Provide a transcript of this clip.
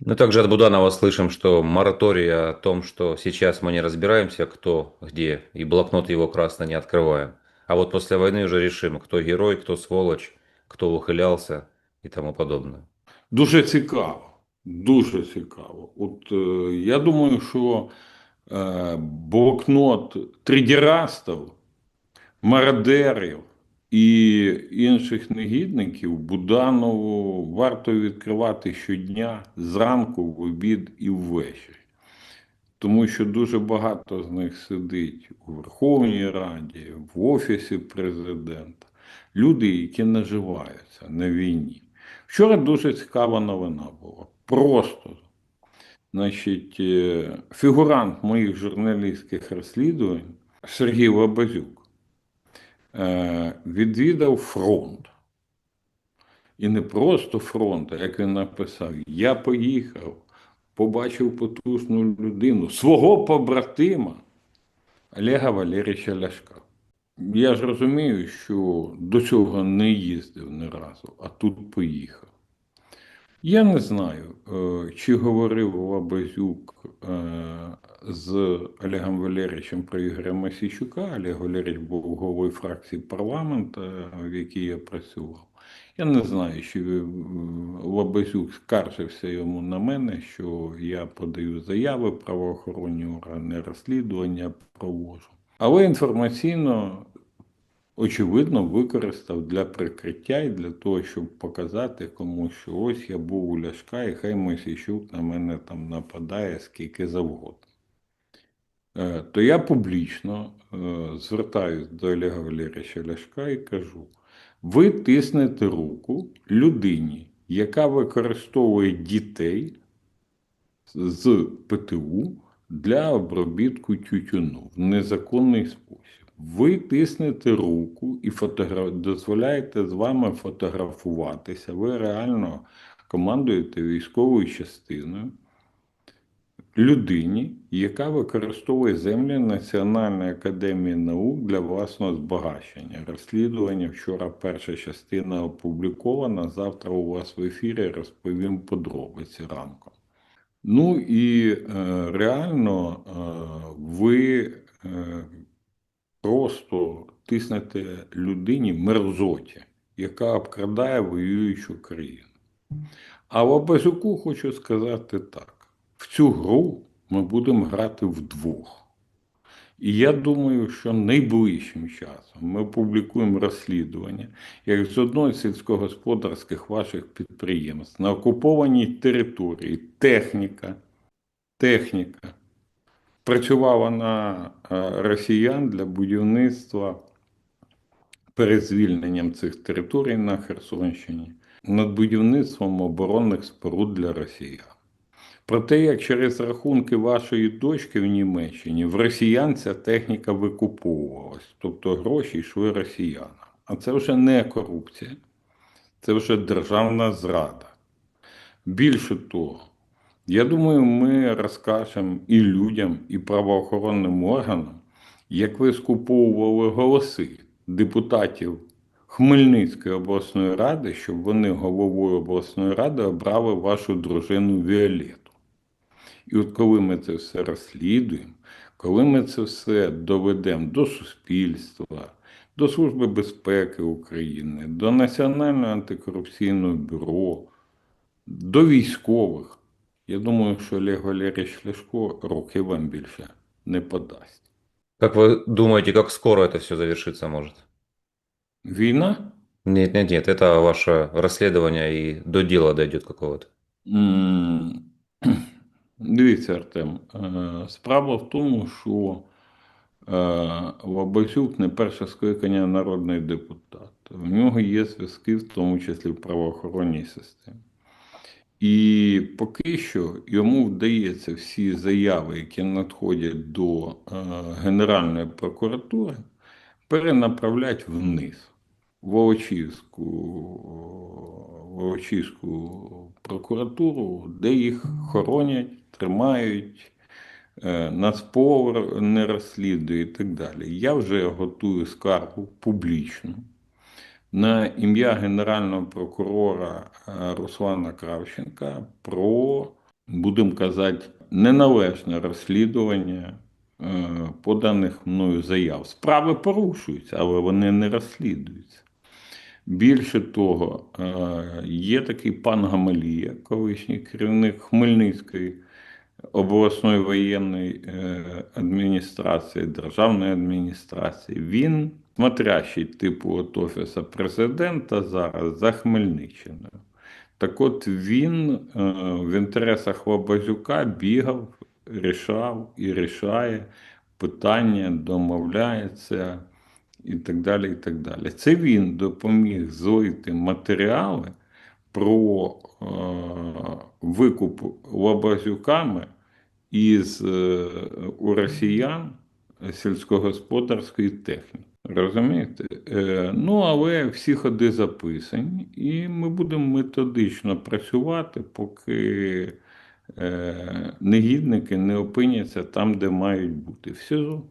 Мы также от Буданова слышим, что мораторий о том, что сейчас мы не разбираемся, кто где, и блокнот его красный не открываем. А вот после войны уже решим, кто герой, кто сволочь, кто ухилялся и тому подобное. Дуже цікаво. Дуже цікаво. Я думаю, що блокнот тридерастів, мародерів і інших негідників Буданову варто відкривати щодня зранку, в обід і ввечері. Тому що дуже багато з них сидить у Верховній Раді, в Офісі президента. Люди, які наживаються на війні. Вчора дуже цікава новина була. Просто, значить, фігурант моїх журналістських розслідувань Сергій Лабазюк відвідав фронт. І не просто фронт, а як він написав, я поїхав, побачив потужну людину, свого побратима Олега Валерійовича Ляшка. Я ж розумію, що до цього не їздив ні разу, а тут поїхав. Я не знаю, чи говорив Лабазюк з Олегом Валерійовичем про Ігоря Мосійчука. Олег Валерійович був головою фракції парламенту, в якій я працював. Я не знаю, чи Лабазюк скаржився йому на мене, що я подаю заяви, правоохоронні органи розслідування проводжу. Але інформаційно, очевидно, використав для прикриття і для того, щоб показати комусь, що ось я був у Ляшка, і хай Мосійчук на мене там нападає скільки завгодно. То я публічно звертаюсь до Олега Валерійовича Ляшка і кажу: ви тиснете руку людині, яка використовує дітей з ПТУ для обробітку тютюну в незаконний спосіб. Ви тиснете руку і дозволяєте з вами фотографуватися. Ви реально командуєте військовою частиною людині, яка використовує землі Національної академії наук для власного збагачення. Розслідування вчора перша частина опублікована. Завтра у вас в ефірі розповім подробиці ранком. Ну і реально ви просто тиснете людині мерзоті, яка обкрадає воюючу країну. А Лабазюку хочу сказати так: в цю гру ми будемо грати вдвох. І я думаю, що найближчим часом ми публікуємо розслідування, як з одного з сільськогосподарських ваших підприємств на окупованій території техніка працювала на росіян для будівництва перед звільненням цих територій на Херсонщині над будівництвом оборонних споруд для росіян. Про те, як через рахунки вашої дочки в Німеччині в росіян ця техніка викуповувалась, тобто гроші йшли росіянам. А це вже не корупція, це вже державна зрада. Більше того, я думаю, ми розкажемо і людям, і правоохоронним органам, як ви скуповували голоси депутатів Хмельницької обласної ради, щоб вони головою обласної ради обрали вашу дружину Віолету. І от коли ми це все розслідуємо, коли ми це все доведемо до суспільства, до Служби безпеки України, до Національного антикорупційного бюро, до військових, я думаю, що Олег Валерійович Ляшко руки вам більше не подасть. Как вы думаете, как скоро это все завершиться может? Війна? Нет, нет, нет, это ваше расследование и до дела дойдет какого-то. М, Дивіться, Артем, справа в тому, що Лабазюк не перше скликання народний депутат. В нього є зв'язки, в тому числі в правоохоронній системі. І поки що йому вдається всі заяви, які надходять до Генеральної прокуратури, перенаправляти вниз, в Волочиську прокуратуру, де їх хоронять, тримають, Нацпол не розслідує і так далі. Я вже готую скаргу публічну на ім'я Генерального прокурора Руслана Кравченка про будемо казати, неналежне розслідування поданих мною заяв. Справи порушуються, але вони не розслідуються. Більше того, є такий пан Гамалія, колишній керівник Хмельницької обласної воєнної адміністрації, державної адміністрації. Він смотрящий типу от Офісу президента зараз за Хмельниччиною. Так от він в інтересах Лабазюка бігав, рішав і рішає питання, домовляється і так далі, і так далі. Це він допоміг злити матеріали про викуп Лабазюками у росіян сільськогосподарської техніки. Розумієте? Ну, але всі ходи записані, і ми будемо методично працювати, поки негідники не опиняться там, де мають бути. В СІЗО.